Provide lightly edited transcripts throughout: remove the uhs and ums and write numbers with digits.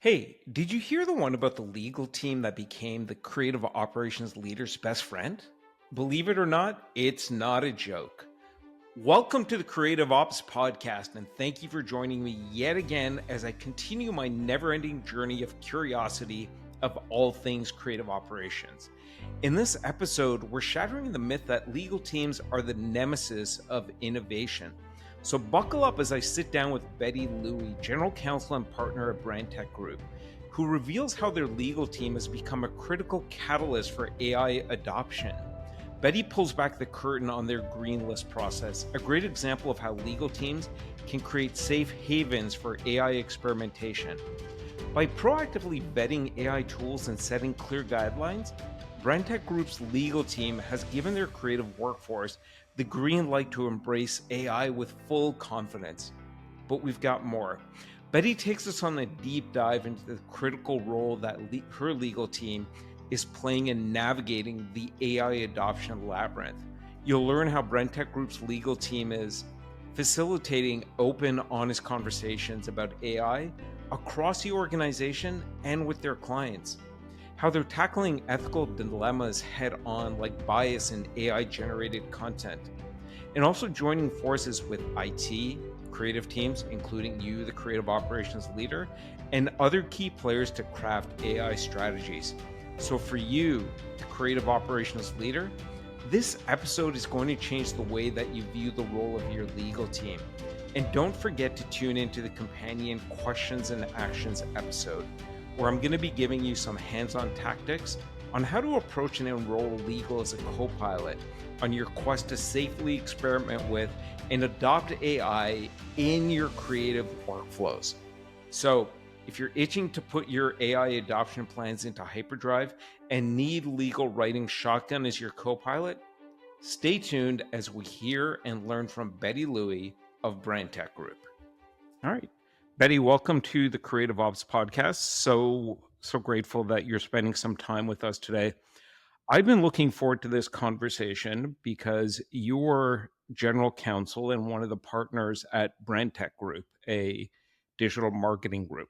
Hey, did you hear the one about the legal team that became the creative operations leader's best friend? Believe it or not, it's not a joke. Welcome to the Creative Ops Podcast, and thank you for joining me yet again as I continue my never ending journey of curiosity of all things creative operations. In this episode, we're shattering the myth that legal teams are the nemesis of innovation. So, buckle up as I sit down with Betty Louie, General Counsel and Partner at BrandTech Group, who reveals how their legal team has become a critical catalyst for AI adoption. Betty pulls back the curtain on their greenlist process, a great example of how legal teams can create safe havens for AI experimentation. By proactively vetting AI tools and setting clear guidelines, BrandTech Group's legal team has given their creative workforce the green light to embrace AI with full confidence. But we've got more. Betty takes us on a deep dive into the critical role that her legal team is playing in navigating the AI adoption labyrinth. You'll learn how BrandTech Group's legal team is facilitating open, honest conversations about AI across the organization and with their clients, how they're tackling ethical dilemmas head on, like bias in AI generated content, and also joining forces with IT, creative teams, including you, the creative operations leader, and other key players to craft AI strategies. So, for you, the creative operations leader, this episode is going to change the way that you view the role of your legal team. And don't forget to tune into the companion questions and actions episode, where I'm going to be giving you some hands on tactics on how to approach and enroll legal as a co pilot on your quest to safely experiment with and adopt AI in your creative workflows. So, if you're itching to put your AI adoption plans into hyperdrive and need legal writing shotgun as your co pilot, stay tuned as we hear and learn from Betty Louie of BrandTech Group. All right. Betty, welcome to the Creative Ops Podcast. So grateful that you're spending some time with us today. I've been looking forward to this conversation because you're general counsel and one of the partners at BrandTech Group, a digital marketing group.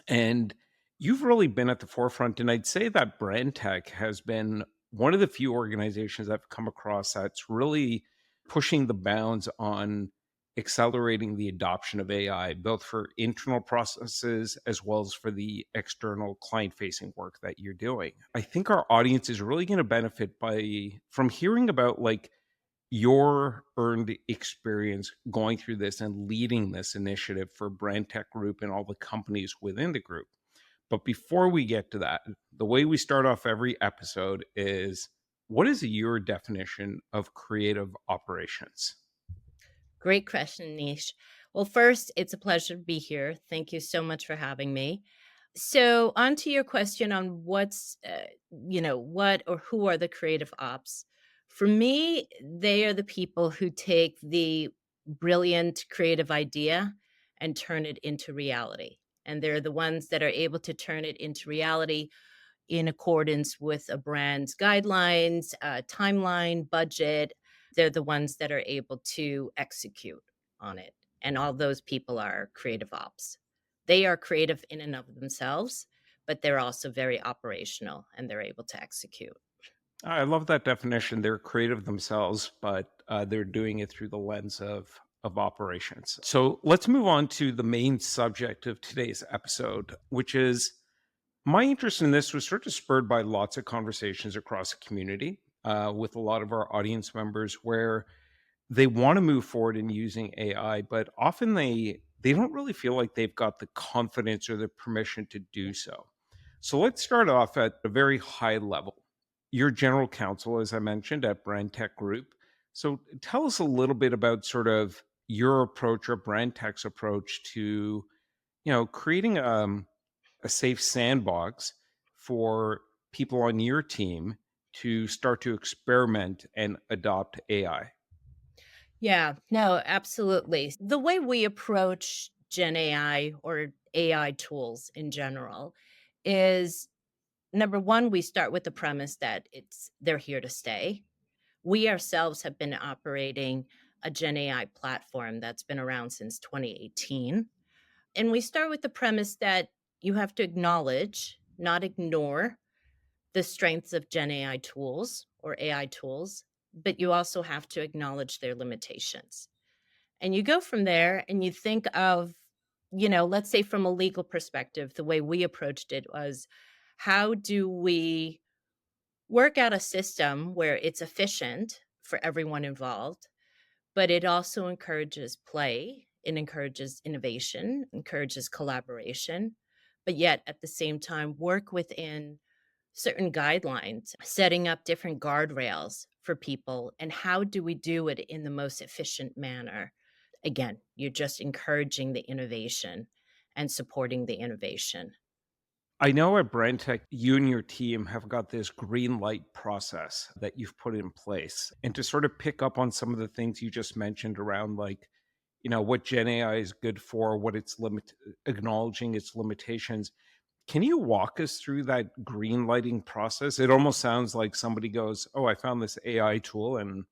And you've really been at the forefront. And I'd say that BrandTech has been one of the few organizations I've come across that's really pushing the bounds on accelerating the adoption of AI, both for internal processes as well as for the external client facing work that you're doing. I think our audience is really going to benefit from hearing about your earned experience going through this and leading this initiative for BrandTech Group and all the companies within the group. But before we get to that, the way we start off every episode is, what is your definition of creative operations? Great question, Nish. Well, first, it's a pleasure to be here. Thank you so much for having me. So, on to your question on what or who are the creative ops? For me, they are the people who take the brilliant creative idea and turn it into reality. And they're the ones that are able to turn it into reality in accordance with a brand's guidelines, timeline, budget. They're the ones that are able to execute on it. And all those people are creative ops. They are creative in and of themselves, but they're also very operational and they're able to execute. I love that definition. They're creative themselves, but they're doing it through the lens of operations. So let's move on to the main subject of today's episode, which is my interest in this was sort of spurred by lots of conversations across the community with a lot of our audience members where they want to move forward in using AI, but often they don't really feel like they've got the confidence or the permission to do so. So let's start off at a very high level. Your general counsel, as I mentioned, at BrandTech Group. So tell us a little bit about sort of your approach or BrandTech's approach to, creating a safe sandbox for people on your team to start to experiment and adopt AI. Yeah, no, absolutely. The way we approach Gen AI or AI tools in general is number one, we start with the premise that they're here to stay. We ourselves have been operating a Gen AI platform that's been around since 2018. And we start with the premise that, you have to acknowledge, not ignore the strengths of Gen AI tools or AI tools, but you also have to acknowledge their limitations. And you go from there and you think of, let's say from a legal perspective, the way we approached it was how do we work out a system where it's efficient for everyone involved, but it also encourages play, it encourages innovation, encourages collaboration, but yet at the same time work within certain guidelines, setting up different guardrails for people. And how do we do it in the most efficient manner? Again, you're just encouraging the innovation and supporting the innovation. I know at BrandTech, you and your team have got this green light process that you've put in place. And to sort of pick up on some of the things you just mentioned around like, what Gen AI is good for, what its acknowledging its limitations. Can you walk us through that green lighting process? It almost sounds like somebody goes, "Oh, I found this AI tool," and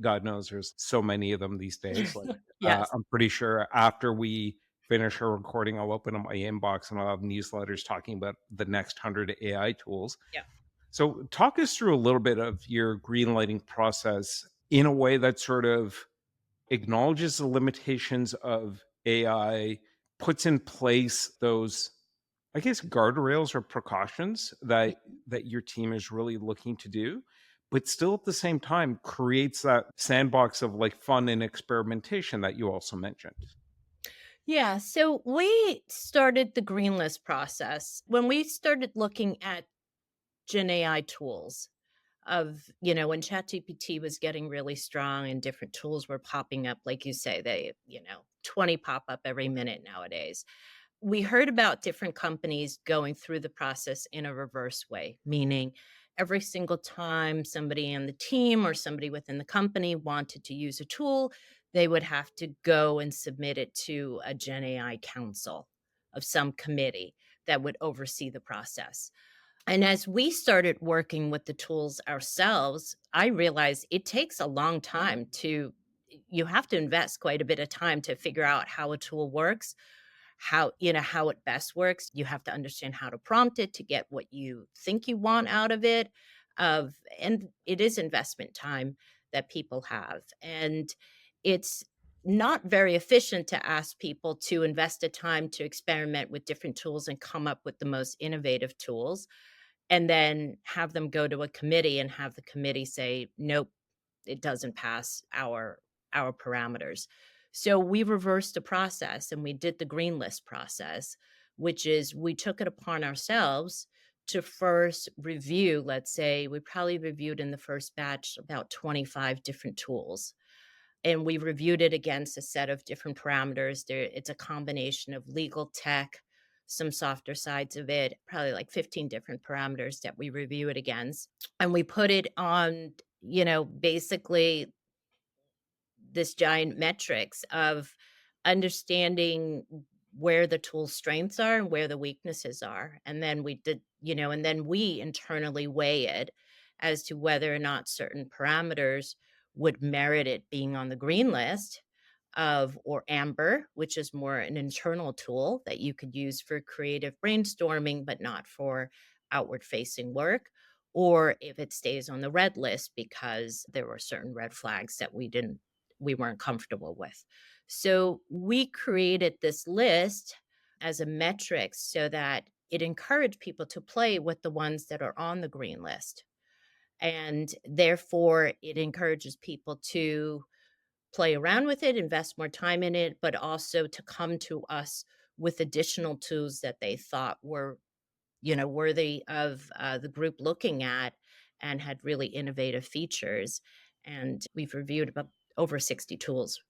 God knows there's so many of them these days. Like, Yes. I'm pretty sure after we finish our recording, I'll open up my inbox and I'll have newsletters talking about the next 100 AI tools. Yeah. So, talk us through a little bit of your green lighting process in a way that sort of acknowledges the limitations of AI, puts in place those, I guess, guardrails or precautions that your team is really looking to do, but still at the same time creates that sandbox of like fun and experimentation that you also mentioned. Yeah. So we started the green list process when we started looking at Gen AI tools when ChatGPT was getting really strong and different tools were popping up, like you say, 20 pop up every minute nowadays. We heard about different companies going through the process in a reverse way, meaning every single time somebody on the team or somebody within the company wanted to use a tool, they would have to go and submit it to a Gen AI council of some committee that would oversee the process. And as we started working with the tools ourselves, I realized it takes a long time you have to invest quite a bit of time to figure out how a tool works, how it best works. You have to understand how to prompt it to get what you think you want out of it. And it is investment time that people have. And it's not very efficient to ask people to invest the time to experiment with different tools and come up with the most innovative tools and then have them go to a committee and have the committee say, "Nope, it doesn't pass our parameters." So we reversed the process and we did the green list process, which is we took it upon ourselves to first review, let's say we probably reviewed in the first batch about 25 different tools. And we reviewed it against a set of different parameters. It's a combination of legal tech, some softer sides of it, probably like 15 different parameters that we review it against. And we put it on, basically this giant metrics of understanding where the tool's strengths are and where the weaknesses are. And then and then we internally weigh it as to whether or not certain parameters would merit it being on the green list or amber, which is more an internal tool that you could use for creative brainstorming, but not for outward facing work. Or if it stays on the red list because there were certain red flags that we weren't comfortable with. So we created this list as a metric so that it encouraged people to play with the ones that are on the green list. And therefore, it encourages people to play around with it, invest more time in it, but also to come to us with additional tools that they thought were, worthy of the group looking at and had really innovative features. And we've reviewed about over 60 tools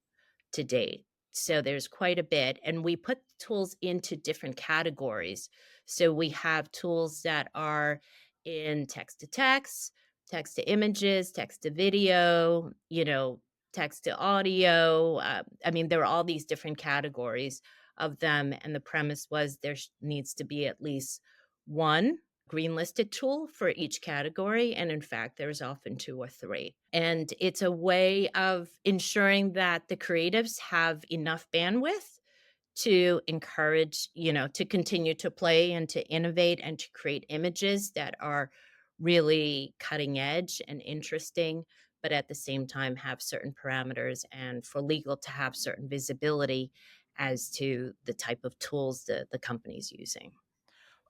to date. So there's quite a bit. And we put tools into different categories. So we have tools that are in text to images, text to video, text to audio. I mean, there are all these different categories of them. And the premise was needs to be at least one green listed tool for each category. And in fact, there's often two or three. And it's a way of ensuring that the creatives have enough bandwidth to encourage, to continue to play and to innovate and to create images that are really cutting edge and interesting, but at the same time have certain parameters and for legal to have certain visibility as to the type of tools the company's using.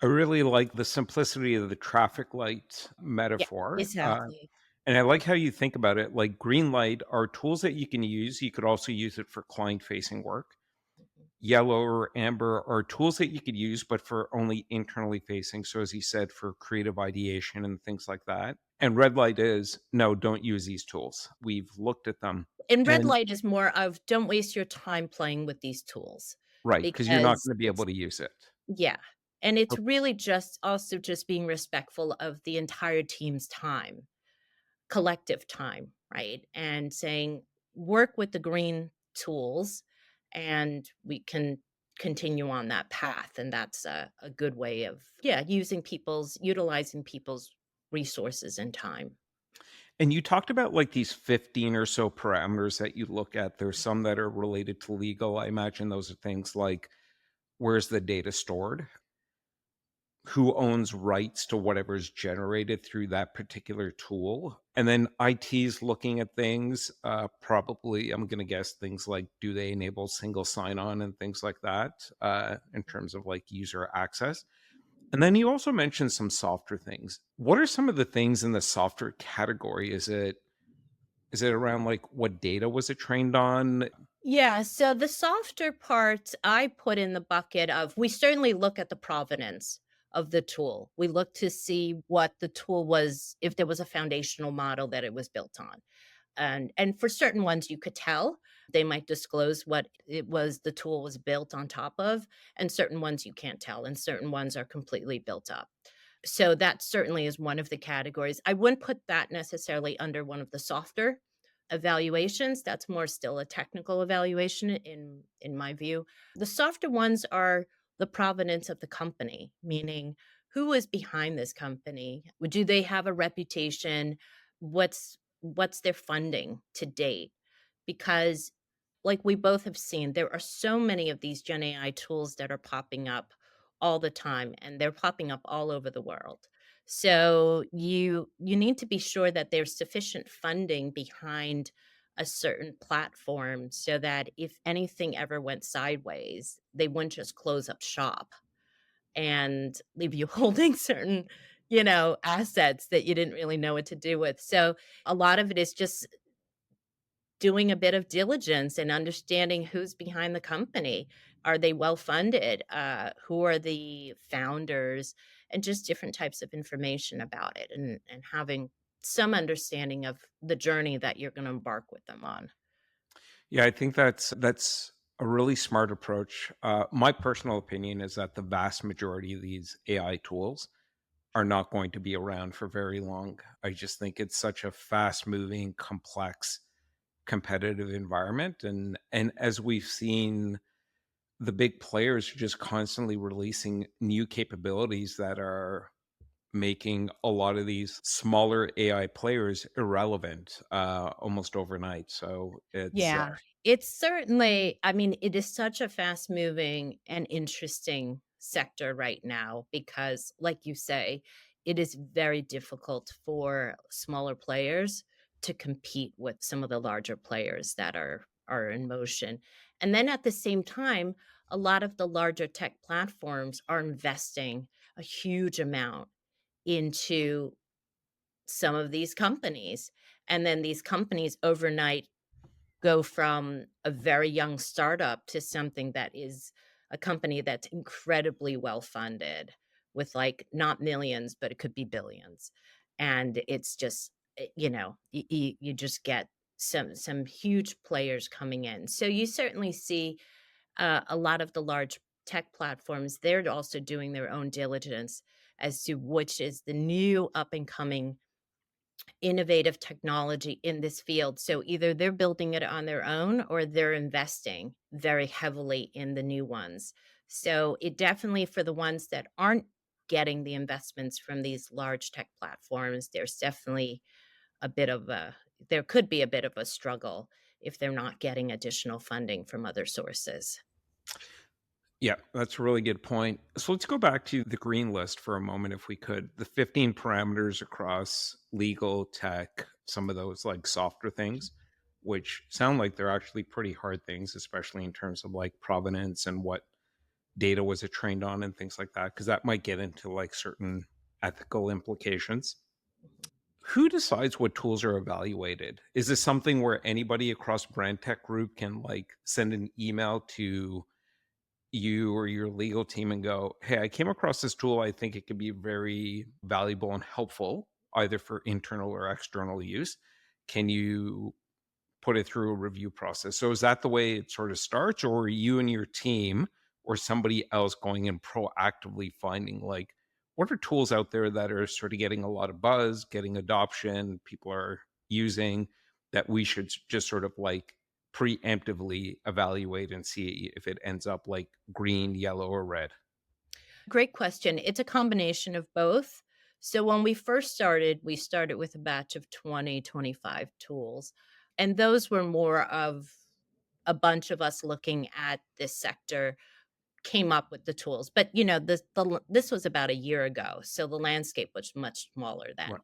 I really like the simplicity of the traffic light Yeah, metaphor. exactly. And I like how you think about it. Like green light are tools that you can use. You could also use it for client facing work. Yellow or amber are tools that you could use, but for only internally facing. So, as you said, for creative ideation and things like that. And red light is no, don't use these tools. We've looked at them. And red And light is more of don't waste your time playing with these tools right, because you're not because going to be it's able to use it. yeah. And it's O- really just also just being respectful of the entire team's time, collective time, right? And saying, work with the green tools and we can continue on that path. And that's a good way of, yeah, utilizing people's resources and time. And you talked about like these 15 or so parameters that you look at. There's some that are related to legal. I imagine those are things like where's the data stored? Who owns rights to whatever's generated through that particular tool? And then IT's looking at things, probably, I'm going to guess things like do they enable single sign on and things like that in terms of like user access. And then you also mentioned some softer things. What are some of the things in the software category? Is it around like what data was it trained on? Yeah, so the softer part I put in the bucket of we certainly look at the provenance of the tool. We look to see what the tool was, if there was a foundational model that it was built on. And for certain ones you could tell. They might disclose what it was the tool was built on top of, and certain ones you can't tell, and certain ones are completely built up. So that certainly is one of the categories. I wouldn't put that necessarily under one of the softer evaluations. That's more still a technical evaluation in my view. The softer ones are the provenance of the company, meaning who is behind this company? Do they have a reputation? What's their funding to date? Because like we both have seen, there are so many of these Gen AI tools that are popping up all the time and they're popping up all over the world. So you need to be sure that there's sufficient funding behind a certain platform so that if anything ever went sideways, they wouldn't just close up shop and leave you holding certain, assets that you didn't really know what to do with. So a lot of it is just doing a bit of diligence and understanding who's behind the company. Are they well funded? Who are the founders? And just different types of information about it and having some understanding of the journey that you're going to embark with them on. Yeah, I think that's a really smart approach. My personal opinion is that the vast majority of these AI tools are not going to be around for very long. I just think it's such a fast-moving, complex, competitive environment, and as we've seen, the big players are just constantly releasing new capabilities that are making a lot of these smaller AI players irrelevant almost overnight. So it's Yeah, it's certainly I mean, it is such a fast-moving and interesting sector right now because, like you say, it is very difficult for smaller players to compete with some of the larger players that are in motion. And then at the same time, a lot of the larger tech platforms are investing a huge amount into some of these companies. And then these companies overnight go from a very young startup to something that is a company that's incredibly well funded with like not millions, but it could be billions. And it's just, you just get some huge players coming in. So you certainly see a lot of the large tech platforms, they're also doing their own diligence as to which is the new up and coming innovative technology in this field. So either they're building it on their own or they're investing very heavily in the new ones. So it definitely for the ones that aren't getting the investments from these large tech platforms, there's definitely a bit of a there could be a bit of a struggle if they're not getting additional funding from other sources. Yeah, that's a really good point. So let's go back to the green list for a moment, if we could. The 15 parameters across legal, tech, some of those like softer things, which sound like they're actually pretty hard things, especially in terms of like provenance and what data was it trained on and things like that, because that might get into like certain ethical implications. Who decides what tools are evaluated? Is this something where anybody across BrandTech Group can like send an email to you or your legal team and go, "Hey, I came across this tool. I think it could be very valuable and helpful, either for internal or external use. Can you put it through a review process?" So is that the way it sort of starts, or are you and your team or somebody else going and proactively finding like what are tools out there that are sort of getting a lot of buzz, getting adoption, people are using that we should just sort of like preemptively evaluate and see if it ends up like green, yellow, or red? Great question. It's a combination of both. So when we first started, we started with a batch of 20, 25 tools. And those were more of a bunch of us looking at this sector came up with the tools. But this was about a year ago. So the landscape was much smaller then. Right.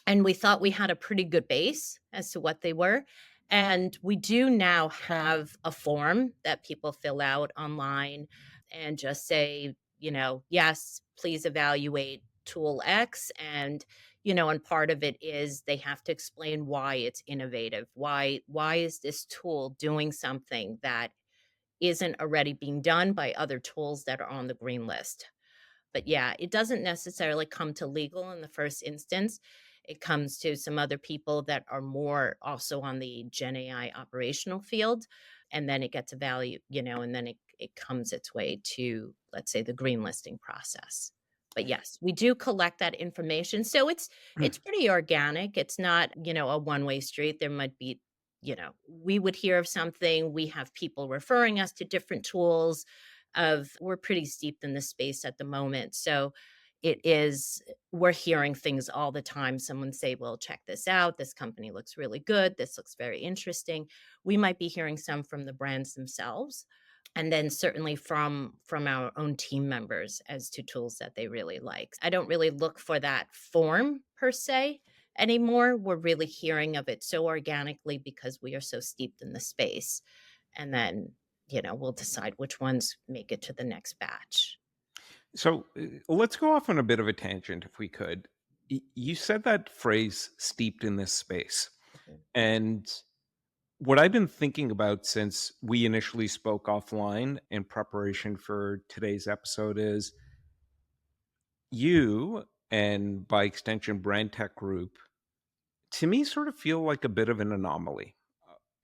And we thought we had a pretty good base as to what they were. And we do now have a form that people fill out online and just say, yes, please evaluate tool X. And part of it is they have to explain why it's innovative. Why is this tool doing something that isn't already being done by other tools that are on the green list? But yeah, it doesn't necessarily come to legal in the first instance. It comes to some other people that are more also on the Gen AI operational field. And then it gets a value, and then it comes its way to, let's say, the green listing process. But yes, we do collect that information. So it's pretty organic. It's not, a one-way street. There might be, we would hear of something, we have people referring us to different tools of we're pretty steeped in this space at the moment. So it is we're hearing things all the time. Someone say, "Well, check this out. This company looks really good. This looks very interesting." We might be hearing some from the brands themselves, and then certainly from our own team members as to tools that they really like. I don't really look for that form per se anymore. We're really hearing of it so organically because we are so steeped in the space. And then, we'll decide which ones make it to the next batch. So let's go off on a bit of a tangent if we could. You said that phrase steeped in this space. Mhm. And what I've been thinking about since we initially spoke offline in preparation for today's episode is you, and by extension, BrandTech Group, to me sort of feel like a bit of an anomaly.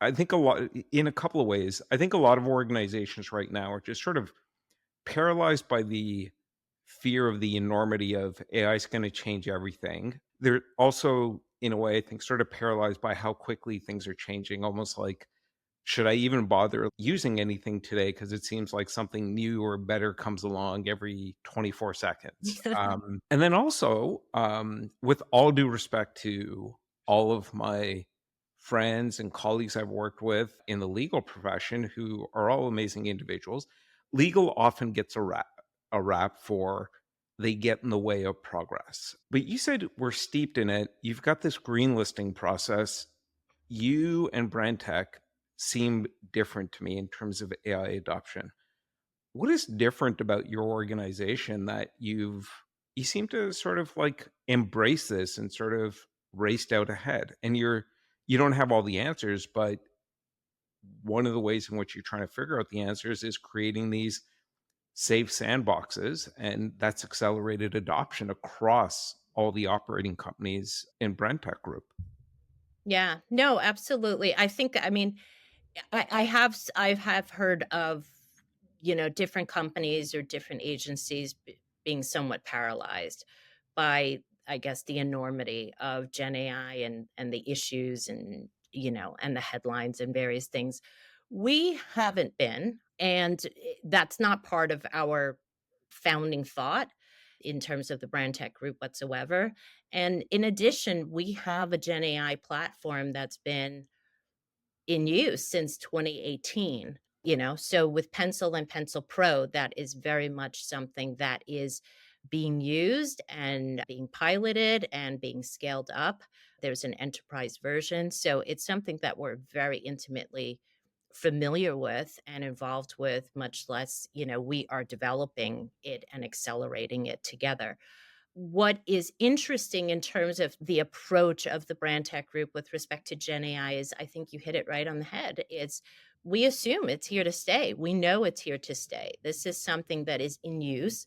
I think a lot, in a couple of ways, I think a lot of organizations right now are just sort of paralyzed by the fear of the enormity of AI is going to change everything. They're also, in a way, I think, sort of paralyzed by how quickly things are changing, almost like, should I even bother using anything today? Because it seems like something new or better comes along every 24 seconds. And then also, with all due respect to all of my friends and colleagues I've worked with in the legal profession, who are all amazing individuals, legal often gets a rap for they get in the way of progress. But you said we're steeped in it. You've got this green listing process. You and BrandTech seem different to me in terms of AI adoption. What is different about your organization that you seem to sort of like embrace this and sort of raced out ahead? And you don't have all the answers, but one of the ways in which you're trying to figure out the answers is creating these safe sandboxes, and that's accelerated adoption across all the operating companies in BrandTech Group. Yeah. No, absolutely. I mean, I have heard of, different companies or different agencies being somewhat paralyzed by, I guess, the enormity of Gen AI and the issues and the headlines and various things. We haven't been, and that's not part of our founding thought in terms of the brand tech group whatsoever. And in addition, we have a Gen AI platform that's been in use since 2018. So with Pencil and Pencil Pro, that is very much something that is being used and being piloted and being scaled up. There's an enterprise version. So it's something that we're very intimately familiar with and involved with, much less, we are developing it and accelerating it together. What is interesting in terms of the approach of the BrandTech Group with respect to Gen AI is I think you hit it right on the head. It's we assume it's here to stay. We know it's here to stay. This is something that is in use.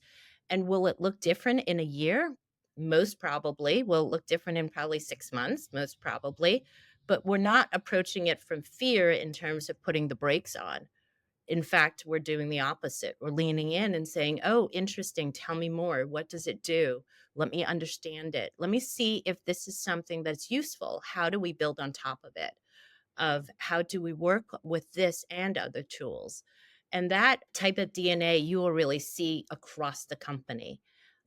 And will it look different in a year? Most probably. Will it look different in probably 6 months? Most probably. But we're not approaching it from fear in terms of putting the brakes on. In fact, we're doing the opposite. We're leaning in and saying, "Oh, interesting. Tell me more. What does it do? Let me understand it. Let me see if this is something that's useful. How do we build on top of it? Of how do we work with this and other tools?" And that type of DNA you will really see across the company.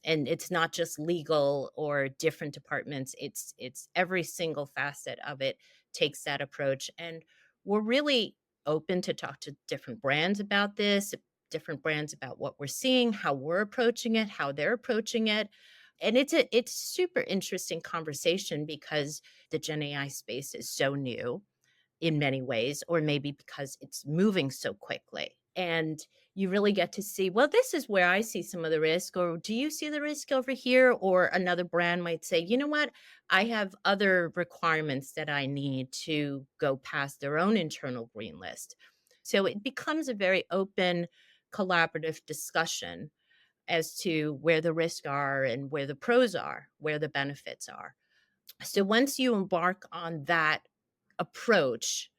And it's not just legal or different departments. It's every single facet of it takes that approach. And we're really open to talk to different brands about this, different brands about what we're seeing, how we're approaching it, how they're approaching it. And it's super interesting conversation because the Gen AI space is so new in many ways, or maybe because it's moving so quickly. And you really get to see, well, this is where I see some of the risk, or do you see the risk over here? Or another brand might say, you know what, I have other requirements that I need to go past their own internal green list. So it becomes a very open, collaborative discussion as to where the risks are and where the pros are, where the benefits are. So once you embark on that approach,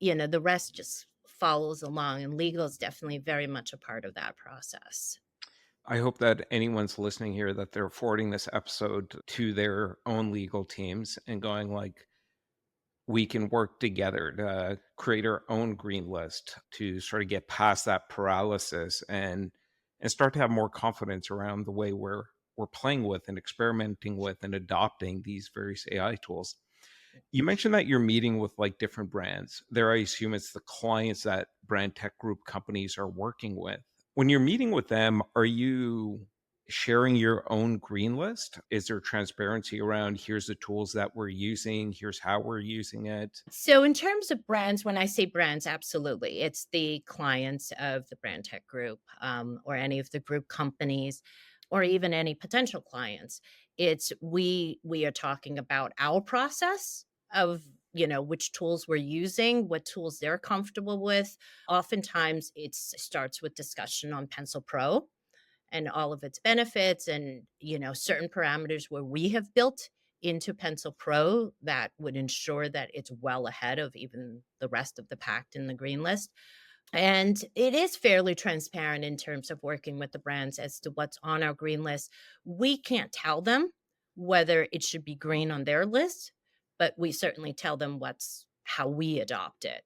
the rest just follows along, and legal is definitely very much a part of that process. I hope that anyone's listening here that they're forwarding this episode to their own legal teams and going like, we can work together to create our own green list to sort of get past that paralysis and start to have more confidence around the way we're playing with and experimenting with and adopting these various AI tools. You mentioned that you're meeting with like different brands. There, I assume it's the clients that brand tech group companies are working with. When you're meeting with them, are you sharing your own green list? Is there transparency around here's the tools that we're using, here's how we're using it? So, in terms of brands, when I say brands, absolutely, it's the clients of the Brand Tech Group, or any of the group companies, or even any potential clients. It's we are talking about our process of which tools we're using, what tools they're comfortable with. Oftentimes, it starts with discussion on Pencil Pro and all of its benefits, and certain parameters where we have built into Pencil Pro that would ensure that it's well ahead of even the rest of the pack in the green list. And it is fairly transparent in terms of working with the brands as to what's on our green list. We can't tell them whether it should be green on their list, but we certainly tell them what's how we adopt it,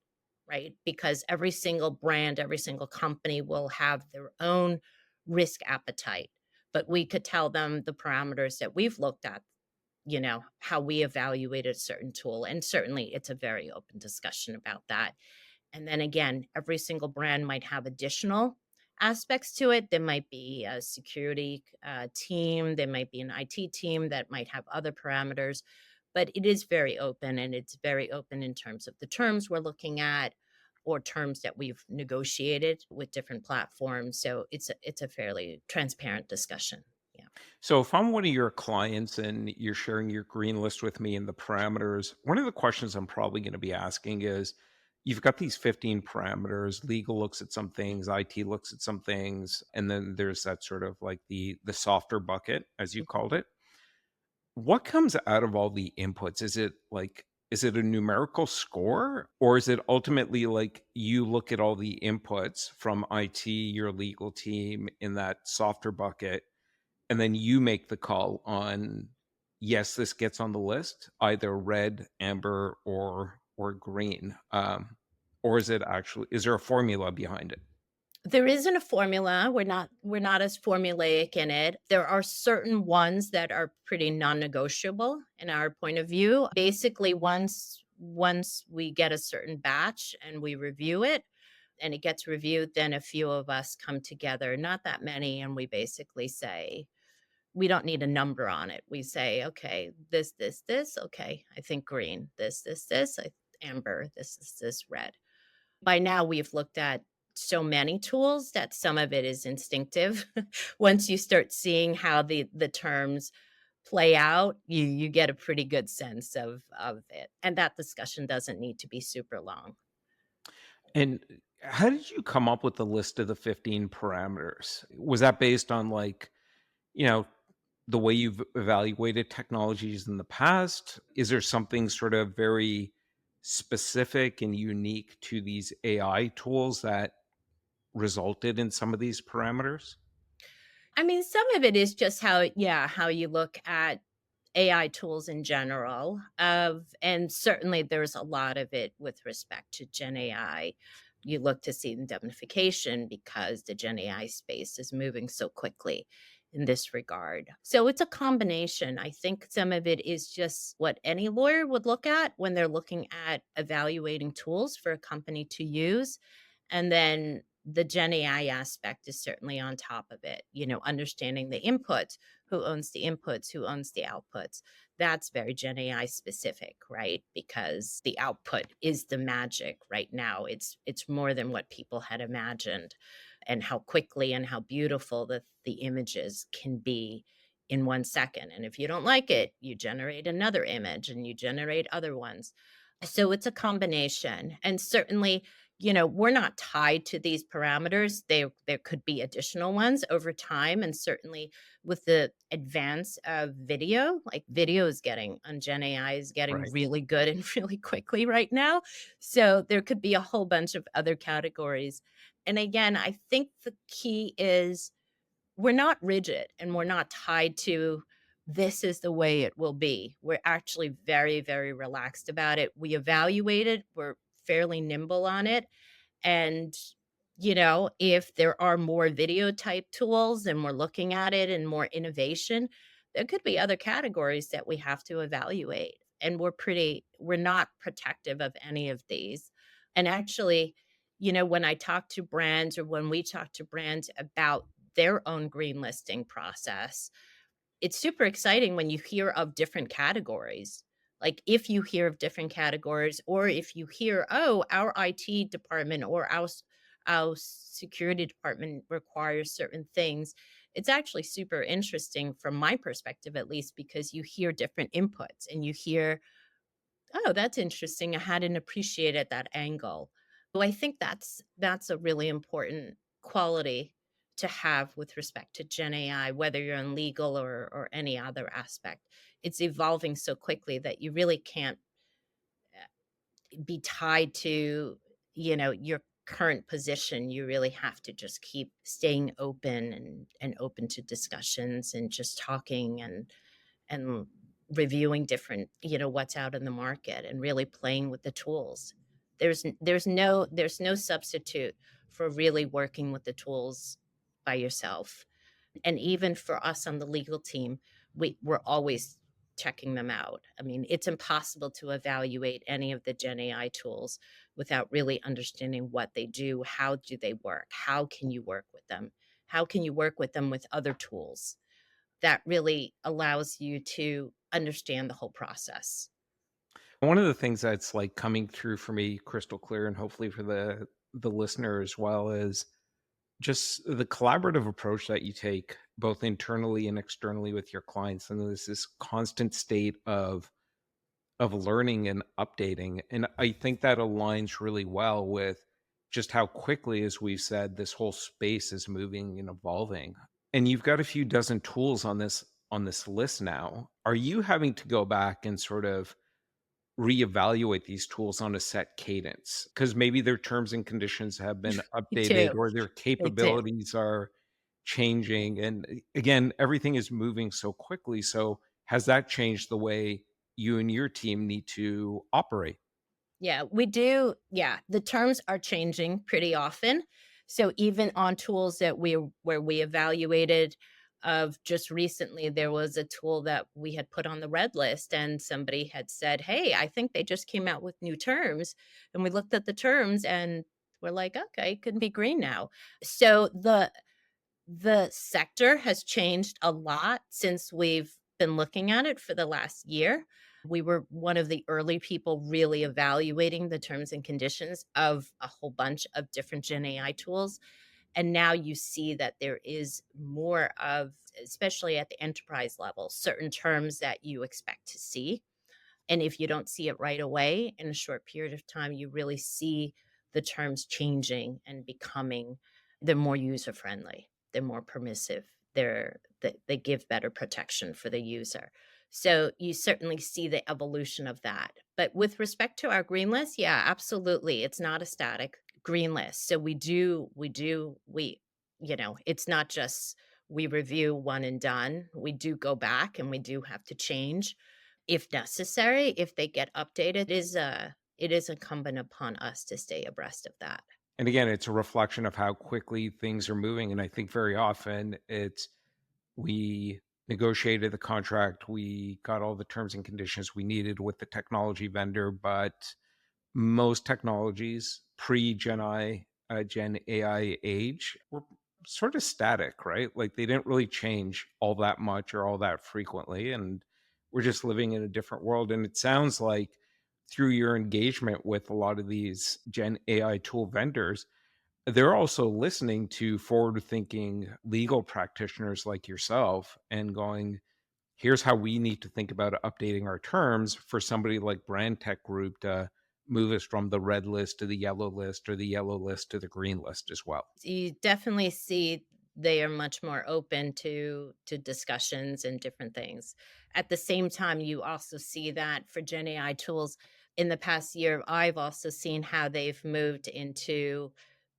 right? Because every single brand, every single company will have their own risk appetite. But we could tell them the parameters that we've looked at, how we evaluated a certain tool. And certainly it's a very open discussion about that. And then again, every single brand might have additional aspects to it. There might be a security team, there might be an IT team that might have other parameters, but it is very open, and it's very open in terms of the terms we're looking at or terms that we've negotiated with different platforms. So it's a fairly transparent discussion. Yeah. So if I'm one of your clients and you're sharing your green list with me and the parameters, one of the questions I'm probably going to be asking is you've got these 15 parameters, legal looks at some things, IT looks at some things, and then there's that sort of like the softer bucket as you called it. What comes out of all the inputs? Is it a numerical score, or is it ultimately like you look at all the inputs from IT, your legal team in that softer bucket, and then you make the call on, yes, this gets on the list, either red, amber, or green. Or is there a formula behind it? There isn't a formula. We're not as formulaic in it. There are certain ones that are pretty non-negotiable in our point of view. Basically, once we get a certain batch and we review it, and it gets reviewed, then a few of us come together, not that many, and we basically say, we don't need a number on it. We say, okay, this, okay, I think green, this, amber, this, red. By now, we've looked at so many tools that some of it is instinctive. Once you start seeing how the terms play out, you get a pretty good sense of it, and that discussion doesn't need to be super long. And how did you come up with the list of the 15 parameters? Was that based on like, you know, the way you've evaluated technologies in the past? Is there something sort of very specific and unique to these AI tools that resulted in some of these parameters? I mean, some of it is just how you look at AI tools in general, and certainly there's a lot of it with respect to Gen AI. You look to see indemnification because the Gen AI space is moving so quickly in this regard. So it's a combination. I think some of it is just what any lawyer would look at when they're looking at evaluating tools for a company to use. And then the Gen AI aspect is certainly on top of it, understanding the input, who owns the inputs, who owns the outputs. That's very Gen AI specific, right? Because the output is the magic right now. It's more than what people had imagined, and how quickly and how beautiful the images can be in 1 second. And if you don't like it, you generate another image and you generate other ones. So it's a combination. And certainly, we're not tied to these parameters. There could be additional ones over time. And certainly with the advance of video, like video is getting on Gen AI is getting Right. really good and really quickly right now. So there could be a whole bunch of other categories. And again, I think the key is we're not rigid and we're not tied to this is the way it will be. We're actually very, very relaxed about it. We evaluate it, we're fairly nimble on it. And, if there are more video type tools and we're looking at it and more innovation, there could be other categories that we have to evaluate. And we're not protective of any of these. And actually, when I talk to brands or when we talk to brands about their own green listing process, it's super exciting when you hear of different categories. Like, if you hear of different categories, or if you hear, "Oh, our IT department or our security department requires certain things." It's actually super interesting from my perspective, at least, because you hear different inputs and you hear, "Oh, that's interesting. I hadn't appreciated that angle." So I think that's a really important quality to have with respect to Gen AI, whether you're in legal or any other aspect. It's evolving so quickly that you really can't be tied to, your current position. You really have to just keep staying open and open to discussions and just talking and reviewing different, what's out in the market and really playing with the tools. There's no substitute for really working with the tools by yourself. And even for us on the legal team, we're always checking them out. I mean, it's impossible to evaluate any of the Gen AI tools without really understanding what they do. How do they work? How can you work with them? How can you work with them with other tools? That really allows you to understand the whole process. One of the things that's like coming through for me crystal clear and hopefully for the listener as well is just the collaborative approach that you take both internally and externally with your clients, and there's this constant state of learning and updating, and I think that aligns really well with just how quickly, as we've said, this whole space is moving and evolving. And you've got a few dozen tools on this list now. Are you having to go back and sort of reevaluate these tools on a set cadence because maybe their terms and conditions have been They updated do. or their They do. capabilities are changing? And again, everything is moving so quickly. So has that changed the way you and your team need to operate? Yeah, we do. Yeah, the terms are changing pretty often. So even on tools that where we evaluated of just recently, there was a tool that we had put on the red list and somebody had said, "Hey, I think they just came out with new terms." And we looked at the terms and We're like, okay, it can be green now. So the sector has changed a lot since we've been looking at it for the last year. We were one of the early people really evaluating the terms and conditions of a whole bunch of different Gen AI tools. And now you see that there is more of, especially at the enterprise level, certain terms that you expect to see. And if you don't see it right away in a short period of time, you really see the terms changing and becoming they're more user friendly, they're more permissive, they give better protection for the user. So you certainly see the evolution of that. But with respect to our green list, yeah, absolutely. It's not a static green list. So it's not just we review one and done. We do go back and we do have to change if necessary, if they get updated. It is incumbent upon us to stay abreast of that. And again, it's a reflection of how quickly things are moving. And I think very often it's we negotiated the contract, we got all the terms and conditions we needed with the technology vendor, but most technologies Gen AI age were sort of static, right? Like they didn't really change all that much or all that frequently. And we're just living in a different world. And it sounds like through your engagement with a lot of these Gen AI tool vendors, they're also listening to forward thinking legal practitioners like yourself and going, here's how we need to think about updating our terms for somebody like BrandTech Group to move us from the red list to the yellow list or the yellow list to the green list as well. You definitely see they are much more open to discussions and different things. At the same time, you also see that for Gen AI tools in the past year, I've also seen how they've moved into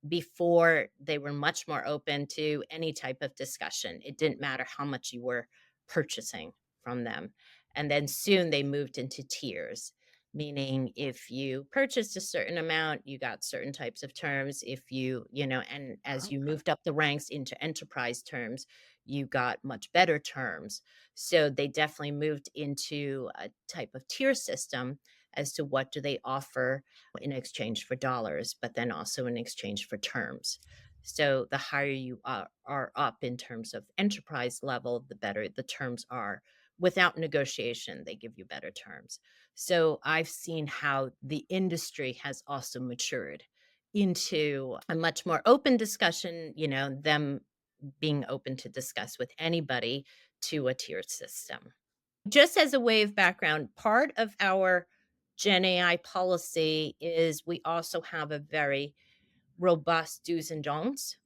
before they were much more open to any type of discussion. It didn't matter how much you were purchasing from them. And then soon they moved into tiers, meaning if you purchased a certain amount, you got certain types of terms. If and as you Okay. moved up the ranks into enterprise terms, you got much better terms. So they definitely moved into a type of tier system as to what do they offer in exchange for dollars, but then also in exchange for terms. So the higher you are up in terms of enterprise level, the better the terms are. Without negotiation, they give you better terms. So I've seen how the industry has also matured into a much more open discussion, them being open to discuss with anybody to a tiered system. Just as a way of background, part of our Gen AI policy is we also have a very robust do's and don'ts.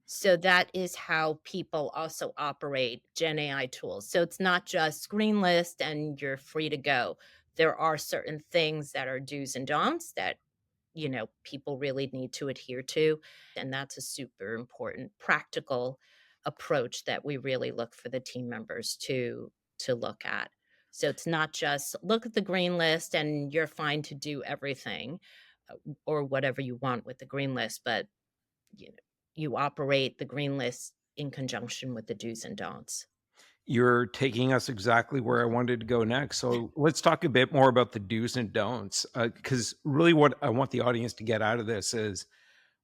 So that is how people also operate Gen AI tools. So it's not just screen list and you're free to go. There are certain things that are do's and don'ts that people really need to adhere to, and that's a super important practical approach that we really look for the team members to look at. So it's not just look at the green list and you're fine to do everything or whatever you want with the green list, but you know, you operate the green list in conjunction with the do's and don'ts. You're taking us exactly where I wanted to go next. So let's talk a bit more about the do's and don'ts. Because really, what I want the audience to get out of this is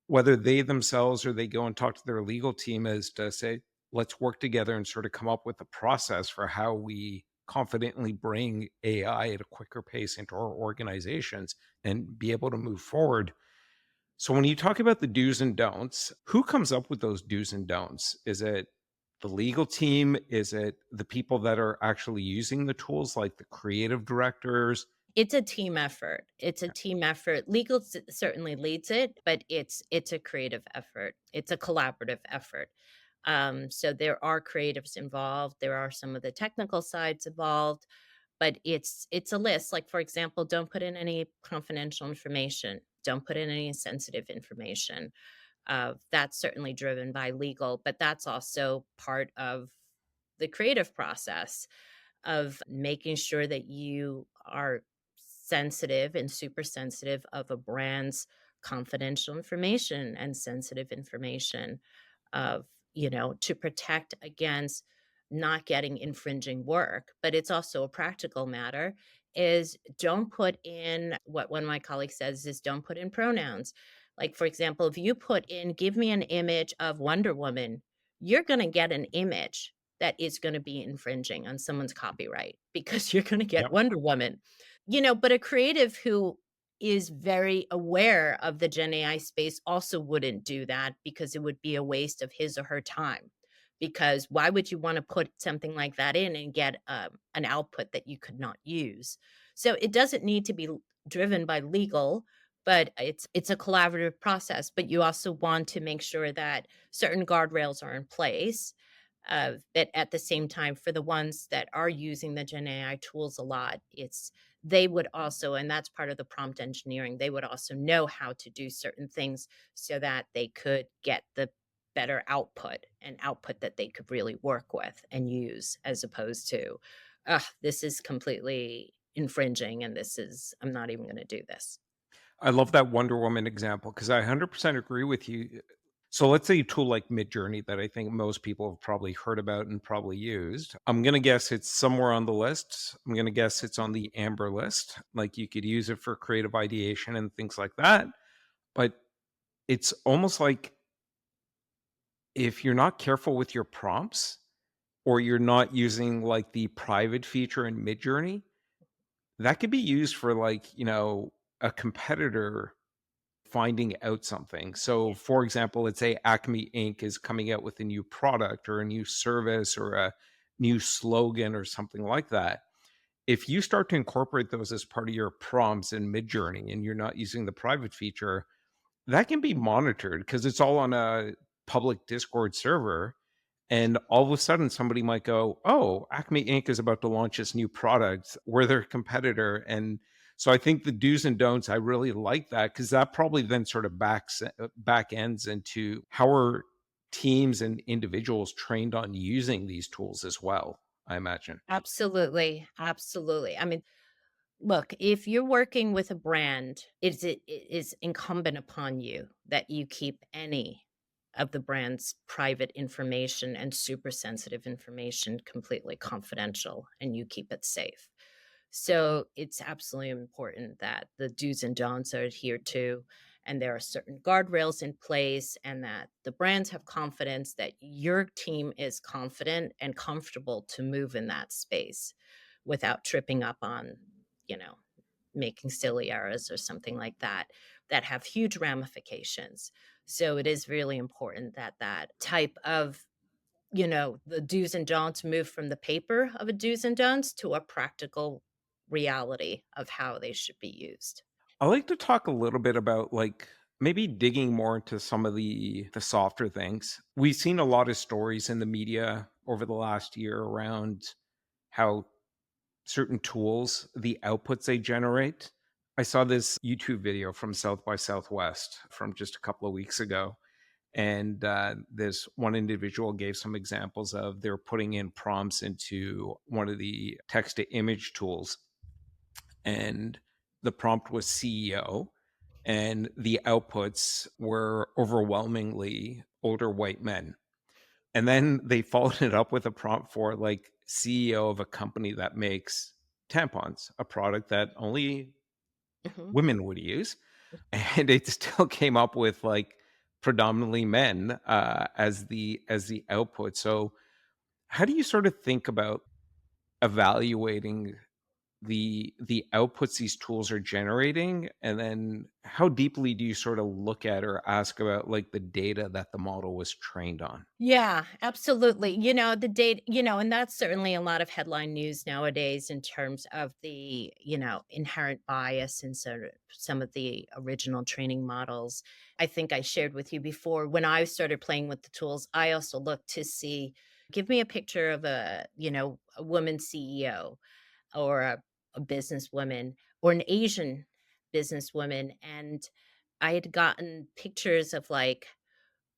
whether they themselves or they go and talk to their legal team is to say, let's work together and sort of come up with a process for how we confidently bring AI at a quicker pace into our organizations and be able to move forward. So when you talk about the do's and don'ts, who comes up with those do's and don'ts? Is it the legal team? Is it the people that are actually using the tools, like the creative directors? It's a team effort. It's a team effort. Legal certainly leads it, but it's a creative effort. It's a collaborative effort. So there are creatives involved. There are some of the technical sides involved, but it's a list. Like for example, don't put in any confidential information. Don't put in any sensitive information. That's certainly driven by legal, but that's also part of the creative process of making sure that you are sensitive and super sensitive of a brand's confidential information and sensitive information of, to protect against not getting infringing work. But it's also a practical matter is don't put in what one of my colleagues says is don't put in pronouns. Like, for example, if you put in, give me an image of Wonder Woman, you're going to get an image that is going to be infringing on someone's copyright because you're going to get Yep. Wonder Woman. But a creative who is very aware of the Gen AI space also wouldn't do that because it would be a waste of his or her time. Because why would you want to put something like that in and get an output that you could not use? So it doesn't need to be driven by legal, but it's a collaborative process. But you also want to make sure that certain guardrails are in place. That at the same time, for the ones that are using the Gen AI tools a lot, they would also, and that's part of the prompt engineering, they would also know how to do certain things so that they could get the better output, an output that they could really work with and use, as opposed to, "Ugh, this is completely infringing, and I'm not even gonna do this." I love that Wonder Woman example because I 100% agree with you. So let's say a tool like Midjourney that I think most people have probably heard about and probably used. I'm going to guess it's somewhere on the list. I'm going to guess it's on the amber list. Like you could use it for creative ideation and things like that. But it's almost like if you're not careful with your prompts or you're not using like the private feature in Midjourney, that could be used for like, a competitor finding out something. So, Yeah. for example, let's say Acme Inc. is coming out with a new product or a new service or a new slogan or something like that. If you start to incorporate those as part of your prompts in Midjourney and you're not using the private feature, that can be monitored because it's all on a public Discord server. And all of a sudden, somebody might go, "Oh, Acme Inc. is about to launch this new product. We're their competitor." And so I think the do's and don'ts, I really like that because that probably then sort of back ends into how are teams and individuals trained on using these tools as well, I imagine. Absolutely, absolutely. I mean, look, if you're working with a brand, it is incumbent upon you that you keep any of the brand's private information and super sensitive information completely confidential and you keep it safe. So it's absolutely important that the do's and don'ts are adhered to, and there are certain guardrails in place, and that the brands have confidence that your team is confident and comfortable to move in that space without tripping up on, you know, making silly errors or something like that that have huge ramifications. So it is really important that that type of, the do's and don'ts move from the paper of a do's and don'ts to a practical reality of how they should be used. I like to talk a little bit about like maybe digging more into some of the softer things. We've seen a lot of stories in the media over the last year around how certain tools, the outputs they generate. I saw this YouTube video from South by Southwest from just a couple of weeks ago. And this one individual gave some examples of they're putting in prompts into one of the text to image tools. And the prompt was CEO. And the outputs were overwhelmingly older white men. And then they followed it up with a prompt for like CEO of a company that makes tampons, a product that only Mhm. women would use. And it still came up with like predominantly men as the output. So how do you sort of think about evaluating the outputs these tools are generating? And then how deeply do you sort of look at or ask about like the data that the model was trained on? Yeah, absolutely. The date, and that's certainly a lot of headline news nowadays in terms of the, inherent bias in sort of some of the original training models. I think I shared with you before when I started playing with the tools, I also looked to see, give me a picture of a woman CEO or a businesswoman or an Asian businesswoman. And I had gotten pictures of like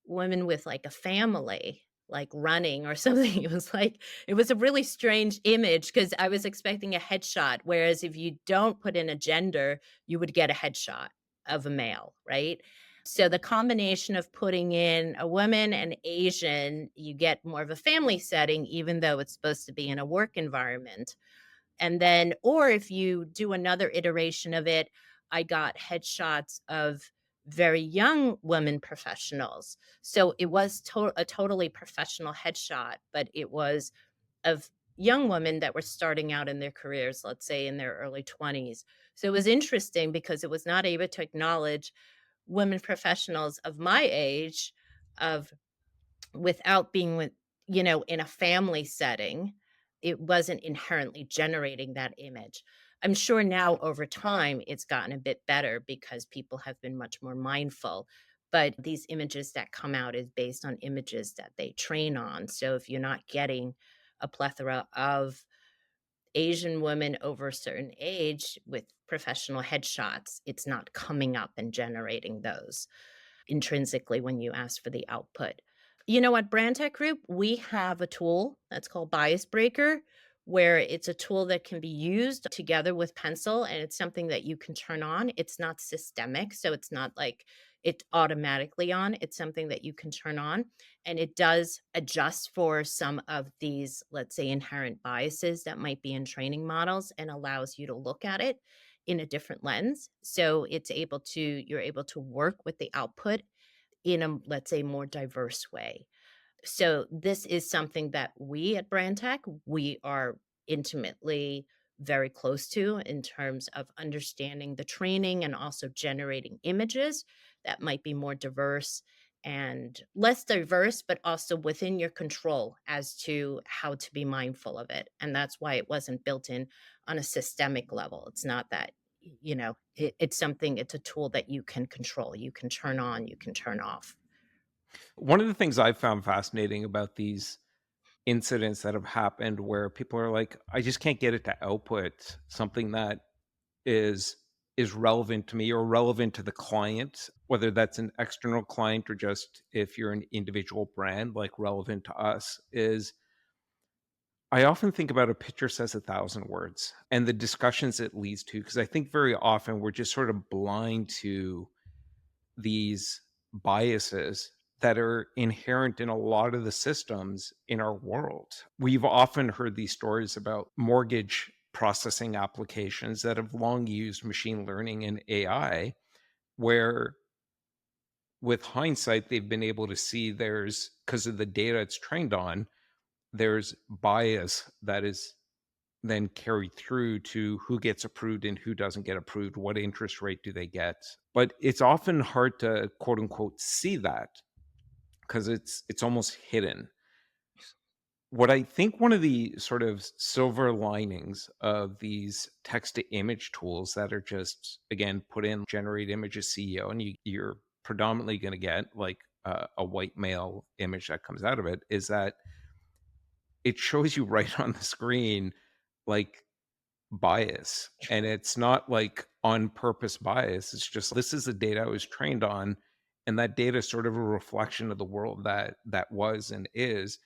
women with, like, a family, like, running or something. It was a really strange image because I was expecting a headshot, whereas if you don't put in a gender, you would get a headshot of a male, right? So the combination of putting in a woman and Asian, you get more of a family setting, even though it's supposed to be in a work environment. And then or if you do another iteration of it, I got headshots of very young women professionals. So it was a totally professional headshot, but it was of young women that were starting out in their careers, let's say in their early 20s. So it was interesting because it was not able to acknowledge women professionals of my age of without being with in a family setting. It wasn't inherently generating that image. I'm sure now over time it's gotten a bit better because people have been much more mindful, but these images that come out is based on images that they train on. So if you're not getting a plethora of Asian women over a certain age with professional headshots, it's not coming up and generating those intrinsically when you ask for the output. At BrandTech Group, we have a tool that's called Bias Breaker, where it's a tool that can be used together with Pencil, and it's something that you can turn on. It's not systemic, so it's not like it's automatically on. It's something that you can turn on, and it does adjust for some of these, let's say, inherent biases that might be in training models and allows you to look at it in a different lens. So you're able to work with the output in a, let's say, more diverse way. So this is something that we at BrandTech, we are intimately very close to in terms of understanding the training and also generating images that might be more diverse and less diverse, but also within your control as to how to be mindful of it. And that's why it wasn't built in on a systemic level. It's not that, it's something, it's a tool that you can control. You can turn on, you can turn off. One of the things I've found fascinating about these incidents that have happened where people are like, I just can't get it to output something that is is relevant to me or relevant to the client, whether that's an external client or just if you're an individual brand, like relevant to us, is I often think about a picture says a thousand words and the discussions it leads to, because I think very often we're just sort of blind to these biases that are inherent in a lot of the systems in our world. We've often heard these stories about mortgage processing applications that have long used machine learning and AI, where with hindsight, they've been able to see there's, because of the data it's trained on, there's bias that is then carried through to who gets approved and who doesn't get approved, what interest rate do they get. But it's often hard to quote unquote see that because it's almost hidden. What I think one of the sort of silver linings of these text to image tools that are just again put in generate image as CEO, and you're predominantly going to get like a white male image that comes out of it, is that it shows you right on the screen like bias, and it's not like on purpose bias. It's just this is the data I was trained on, and that data is sort of a reflection of the world that was and is,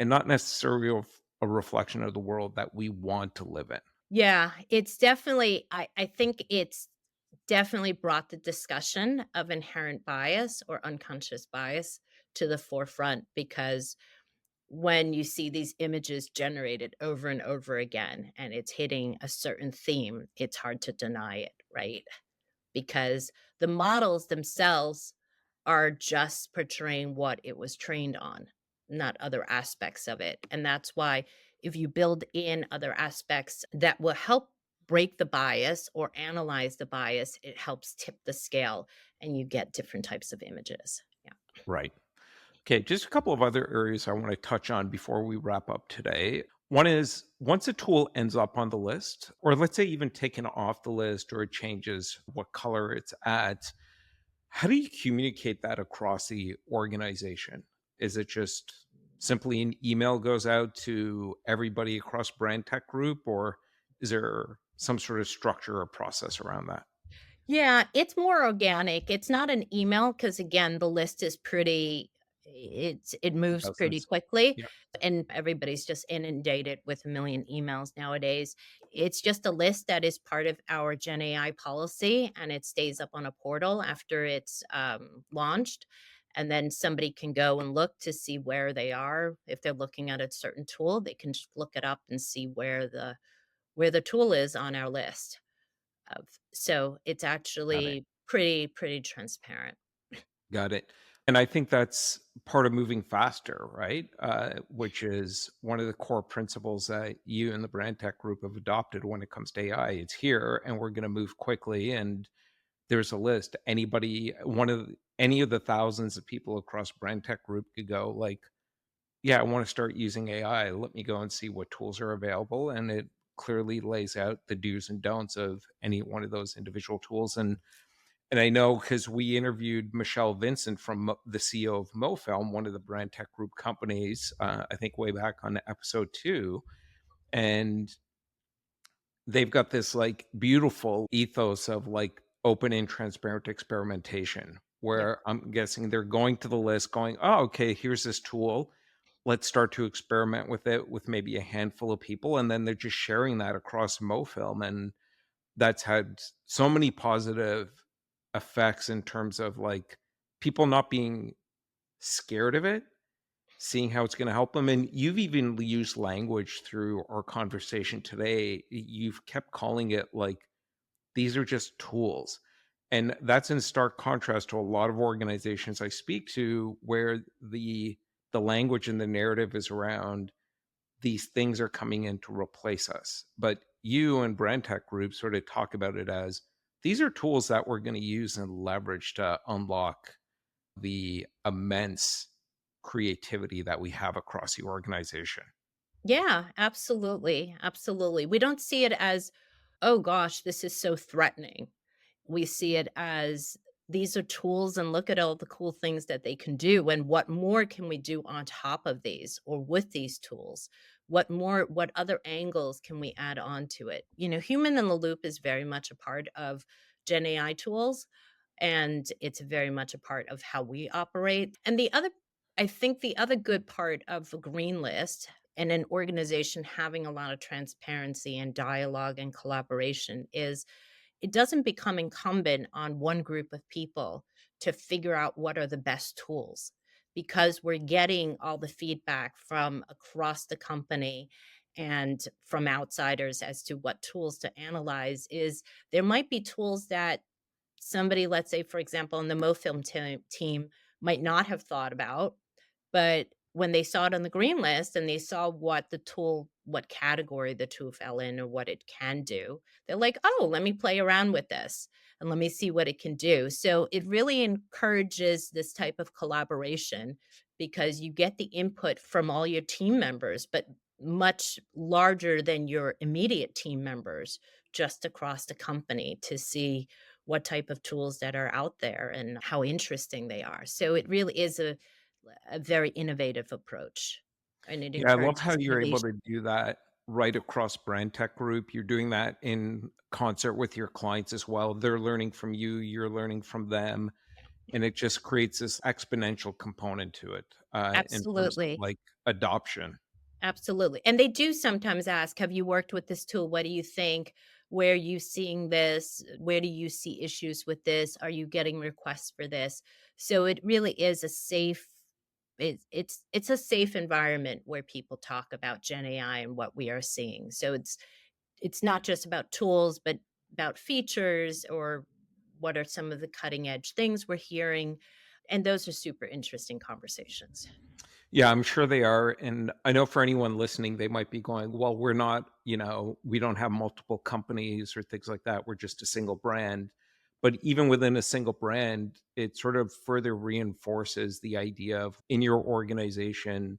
and not necessarily a reflection of the world that we want to live in. Yeah, it's definitely, I think it's definitely brought the discussion of inherent bias or unconscious bias to the forefront because when you see these images generated over and over again and it's hitting a certain theme, it's hard to deny it, right? Because the models themselves are just portraying what it was trained on, not other aspects of it. And that's why if you build in other aspects that will help break the bias or analyze the bias, it helps tip the scale and you get different types of images. Yeah. Right. Okay, just a couple of other areas I want to touch on before we wrap up today. One is once a tool ends up on the list, or let's say even taken off the list, or it changes what color it's at, how do you communicate that across the organization? Is it just simply an email goes out to everybody across BrandTech Group, or is there some sort of structure or process around that? Yeah, it's more organic. It's not an email because again, the list is pretty it moves pretty Dozens. quickly Yeah. and everybody's just inundated with a million emails nowadays. It's just a list that is part of our Gen AI policy and it stays up on a portal after it's launched. And then somebody can go and look to see where they are. If they're looking at a certain tool, they can just look it up and see where the tool is on our list of. So it's Got it. actually pretty transparent. Got it. And I think that's part of moving faster, right? Which is one of the core principles that you and the BrandTech Group have adopted when it comes to AI. It's here, and we're going to move quickly. And there's a list. Any of the thousands of people across BrandTech Group could go like, "Yeah, I want to start using AI. Let me go and see what tools are available." And it clearly lays out the do's and don'ts of any one of those individual tools. And I know because we interviewed Michelle Vincent from the CEO of MoFilm, one of the brand tech group companies, I think way back on episode 2, and they've got this, like, beautiful ethos of, like, open and transparent experimentation, Yeah. where I'm guessing they're going to the list going, "Oh, okay, here's this tool. Let's start to experiment with it with maybe a handful of people," and then they're just sharing that across MoFilm, and that's had so many positive effects in terms of, like, people not being scared of it, seeing how it's gonna help them, and you've even used language through our conversation today. You've kept calling it, like, these are just tools, and that's in stark contrast to a lot of organizations I speak to where the language and the narrative is around these things are coming in to replace us. But you and BrandTech Group sort of talk about it as these are tools that we're going to use and leverage to unlock the immense creativity that we have across the organization. Yeah, absolutely, absolutely. We don't see it as, "Oh gosh, this is so threatening." We see it as, these are tools and look at all the cool things that they can do, and what more can we do on top of these or with these tools? What other angles can we add on to it? Human in the loop is very much a part of Gen AI tools, and it's very much a part of how we operate. And I think the other good part of a green list and an organization having a lot of transparency and dialogue and collaboration is, it doesn't become incumbent on one group of people to figure out what are the best tools, because we're getting all the feedback from across the company and from outsiders as to what tools to analyze. Is there might be tools that somebody, let's say, for example, in the MoFilm team might not have thought about, but when they saw it on the green list and they saw what category the tool fell in or what it can do, they're like, "Oh, let me play around with this and let me see what it can do." So it really encourages this type of collaboration because you get the input from all your team members, but much larger than your immediate team members just across the company to see what type of tools that are out there and how interesting they are. So it really is a very innovative approach, and it Yeah, I love how encourages you're able innovation. to do that right across BrandTech Group. You're doing that in concert with your clients as well. They're learning from you, you're learning from them, and it just creates this exponential component to it, in terms of, Absolutely, like, adoption. absolutely, and they do sometimes ask, "Have you worked with this tool? What do you think? Where are you seeing this? Where do you see issues with this? Are you getting requests for this?" So it really is a safe, it's a safe environment where people talk about Gen AI and what we are seeing. So it's not just about tools, but about features or what are some of the cutting edge things we're hearing. And those are super interesting conversations. Yeah, I'm sure they are, and I know for anyone listening, they might be going, "Well, we're not, we don't have multiple companies or things like that. We're just a single brand." But even within a single brand, it sort of further reinforces the idea of in your organization,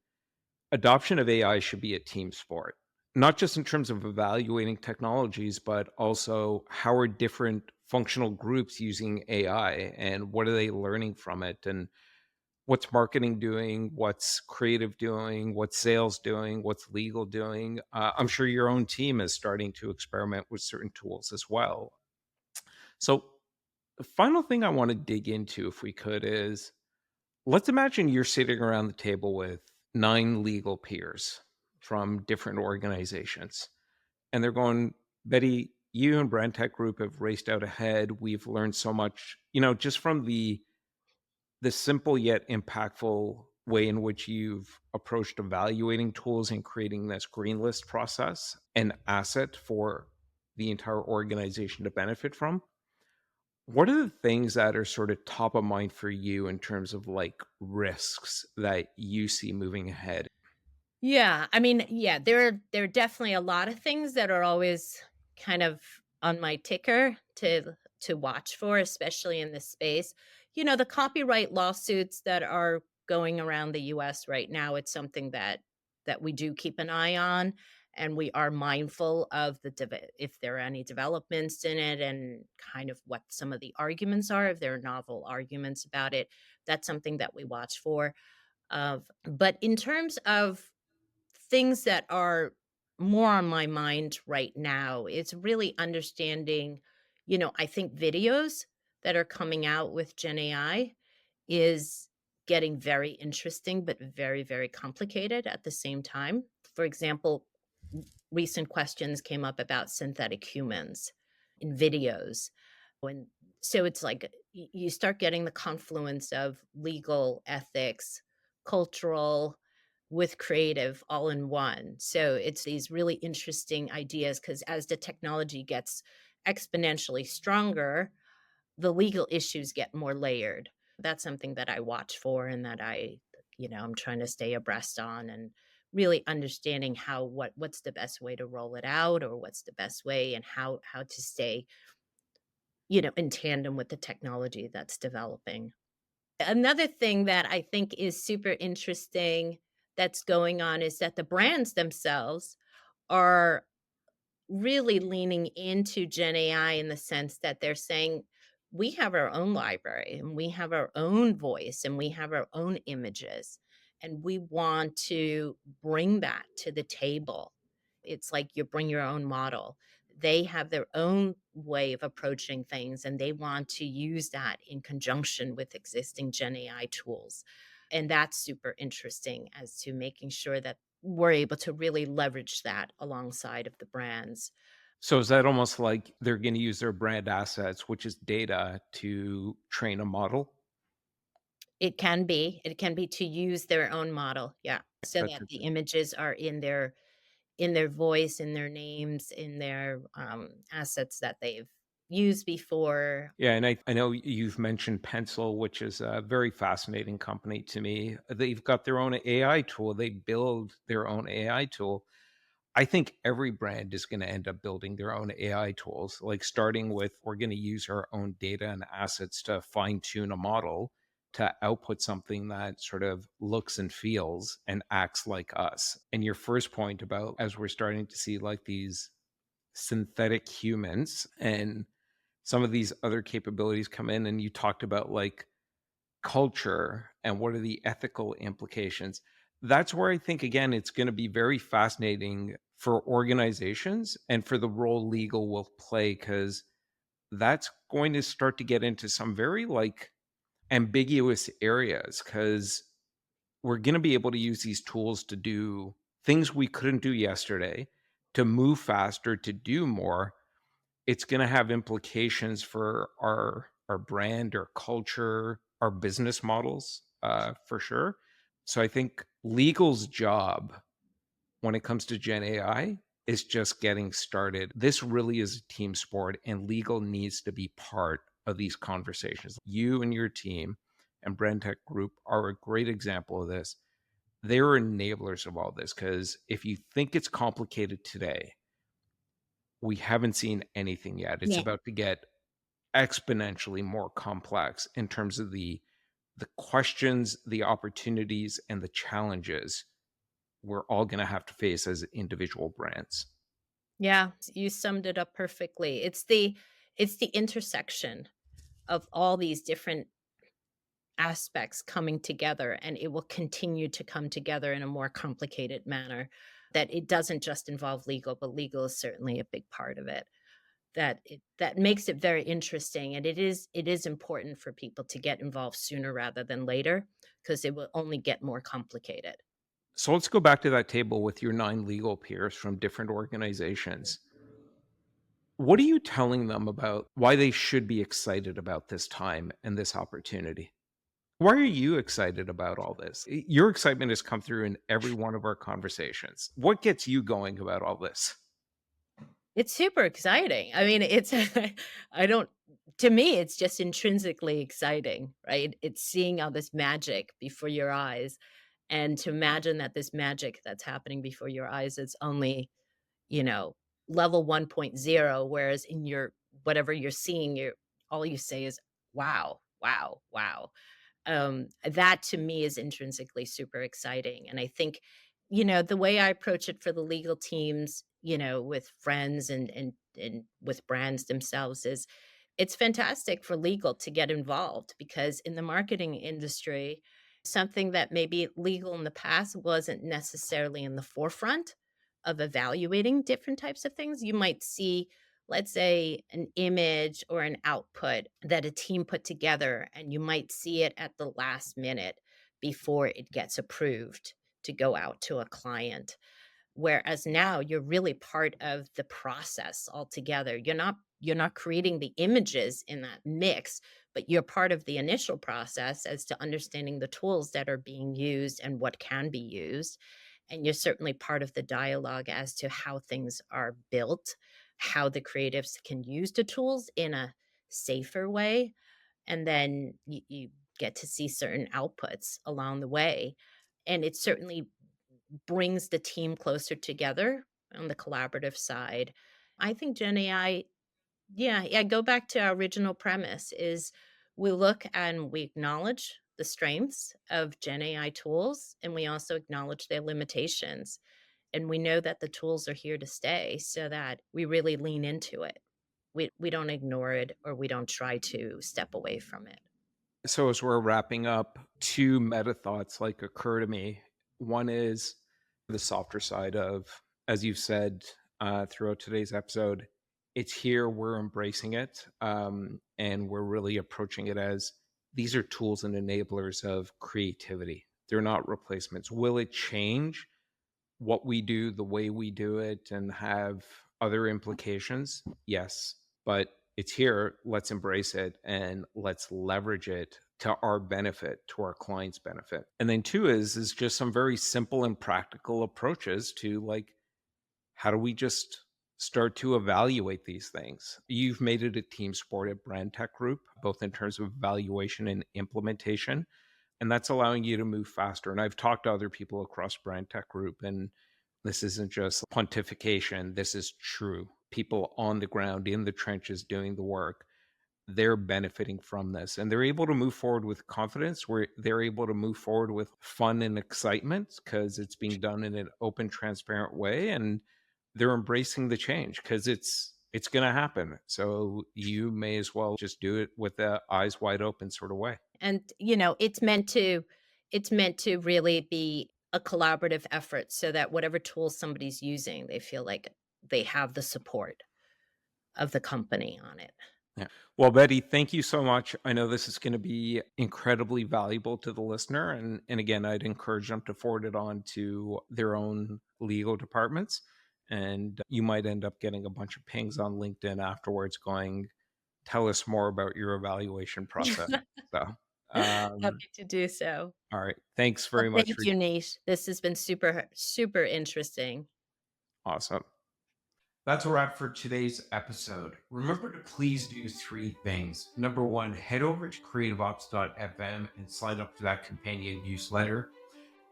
adoption of AI should be a team sport. Not just in terms of evaluating technologies, but also how are different functional groups using AI and what are they learning from it? And what's marketing doing, what's creative doing, what's sales doing, what's legal doing. I'm sure your own team is starting to experiment with certain tools as well. So the final thing I want to dig into, if we could, is let's imagine you're sitting around the table with 9 legal peers from different organizations, and they're going, "Betty, you and BrandTech Group have raced out ahead. We've learned so much, just from the simple yet impactful way in which you've approached evaluating tools and creating this green list process, an asset for the entire organization to benefit from. What are the things that are sort of top of mind for you in terms of like risks that you see moving ahead? Yeah, I mean, yeah, there are definitely a lot of things that are always kind of on my ticker to watch for, especially in this space. The copyright lawsuits that are going around the US right now, it's something that we do keep an eye on, and we are mindful of if there are any developments in it and kind of what some of the arguments are, if there are novel arguments about it. That's something that we watch for. But in terms of things that are more on my mind right now, it's really understanding, I think videos that are coming out with Gen AI is getting very interesting, but very, very complicated at the same time. For example, recent questions came up about synthetic humans in videos. And so it's like you start getting the confluence of legal, ethics, cultural, with creative all in one. So it's these really interesting ideas because as the technology gets exponentially stronger, the legal issues get more layered. That's something that I watch for and that I'm trying to stay abreast on and really understanding what's the best way to roll it out or what's the best way and how to stay, in tandem with the technology that's developing. Another thing that I think is super interesting that's going on is that the brands themselves are really leaning into Gen AI in the sense that they're saying, "We have our own library, and we have our own voice, and we have our own images, and we want to bring that to the table." It's like you bring your own model. They have their own way of approaching things, and they want to use that in conjunction with existing Gen AI tools. And that's super interesting as to making sure that we're able to really leverage that alongside of the brands. So is that almost like they're going to use their brand assets, which is data, to train a model? It can be to use their own model, yeah, so That's that the interesting. images are in their voice, in their names, in their, assets that they've used before. Yeah, and I know you've mentioned Pencil, which is a very fascinating company to me. They've got their own AI tool. They build their own AI tool. I think every brand is going to end up building their own AI tools, like starting with we're going to use our own data and assets to fine tune a model to output something that sort of looks and feels and acts like us. And your first point about as we're starting to see like these synthetic humans and some of these other capabilities come in, and you talked about like culture and what are the ethical implications. That's where I think, again, it's going to be very fascinating for organizations and for the role legal will play because that's going to start to get into some very like ambiguous areas because we're going to be able to use these tools to do things we couldn't do yesterday, to move faster, to do more. It's gonna have implications for our brand, our culture, our business models, for sure. So I think legal's job when it comes to Gen AI is just getting started. This really is a team sport, and legal needs to be part of these conversations. You and your team and BrandTech Group are a great example of this. They're enablers of all this because if you think it's complicated today, we haven't seen anything yet. It's Yeah. about to get exponentially more complex in terms of the questions, the opportunities, and the challenges we're all going to have to face as individual brands. Yeah, you summed it up perfectly. It's the intersection of all these different aspects coming together, and it will continue to come together in a more complicated manner, that it doesn't just involve legal, but legal is certainly a big part of it. That makes it very interesting, and it is important for people to get involved sooner rather than later, because it will only get more complicated. So let's go back to that table with your nine legal peers from different organizations. What are you telling them about why they should be excited about this time and this opportunity? Why are you excited about all this? Your excitement has come through in every one of our conversations. What gets you going about all this? It's super exciting. I mean, it's I don't to me, it's just intrinsically exciting, right? It's seeing all this magic before your eyes, and to imagine that this magic that's happening before your eyes is only, you know, level 1.0, whereas in your whatever you're seeing, you're all you say is, "Wow, wow, wow." That to me is intrinsically super exciting. And I think, the way I approach it for the legal teams, with friends and with brands themselves is it's fantastic for legal to get involved because in the marketing industry, something that maybe legal in the past wasn't necessarily in the forefront of evaluating different types of things. You might see, let's say, an image or an output that a team put together, and you might see it at the last minute before it gets approved to go out to a client. Whereas now you're really part of the process altogether. You're not creating the images in that mix, but you're part of the initial process as to understanding the tools that are being used and what can be used. And you're certainly part of the dialogue as to how things are built, how the creatives can use the tools in a safer way. And then you get to see certain outputs along the way. And it certainly brings the team closer together on the collaborative side. I think Gen AI, yeah, go back to our original premise is we look and we acknowledge the strengths of Gen AI tools and we also acknowledge their limitations. And we know that the tools are here to stay so that we really lean into it. We don't ignore it or we don't try to step away from it. So as we're wrapping up, two meta thoughts like occur to me. One is the softer side of, as you've said throughout today's episode, it's here, we're embracing it, and we're really approaching it as these are tools and enablers of creativity. They're not replacements. Will it change what we do, the way we do it, and have other implications? Yes, but it's here. Let's embrace it and let's leverage it to our benefit, to our clients' benefit. And then two is just some very simple and practical approaches to like how do we just start to evaluate these things? You've made it a team sport at BrandTech Group, both in terms of evaluation and implementation. And that's allowing you to move faster. And I've talked to other people across BrandTech Group, and this isn't just pontification. This is true. People on the ground in the trenches doing the work, they're benefiting from this and they're able to move forward with confidence, where they're able to move forward with fun and excitement because it's being done in an open, transparent way. And they're embracing the change because it's going to happen. So you may as well just do it with the eyes wide open sort of way. And, it's meant to really be a collaborative effort so that whatever tool somebody's using, they feel like they have the support of the company on it. Yeah. Well, Betty, thank you so much. I know this is going to be incredibly valuable to the listener. And again, I'd encourage them to forward it on to their own legal departments. And you might end up getting a bunch of pings on LinkedIn afterwards going, tell us more about your evaluation process. So, um, Happy to do so. all right. Thanks Well, very much thank for you, Nish. This has been super, super interesting. awesome. That's a wrap for today's episode. Remember to please do three things. Number one, head over to creativeops.fm and sign up for that companion newsletter.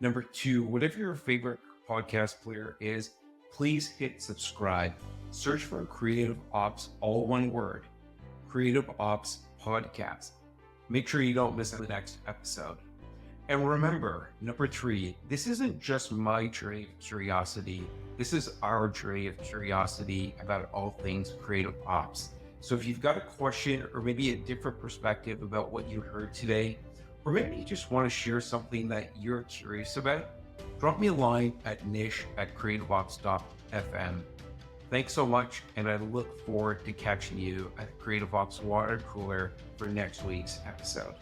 Number two, whatever your favorite podcast player is, please hit subscribe. Search for Creative Ops, all one word, Creative Ops Podcast. Make sure you don't miss the next episode. And remember, number three, this isn't just my journey of curiosity. This is our journey of curiosity about all things creative ops. So if you've got a question or maybe a different perspective about what you heard today, or maybe you just want to share something that you're curious about, drop me a line at nish@creativeops.fm. Thanks so much, and I look forward to catching you at the Creative Ops Water Cooler for next week's episode.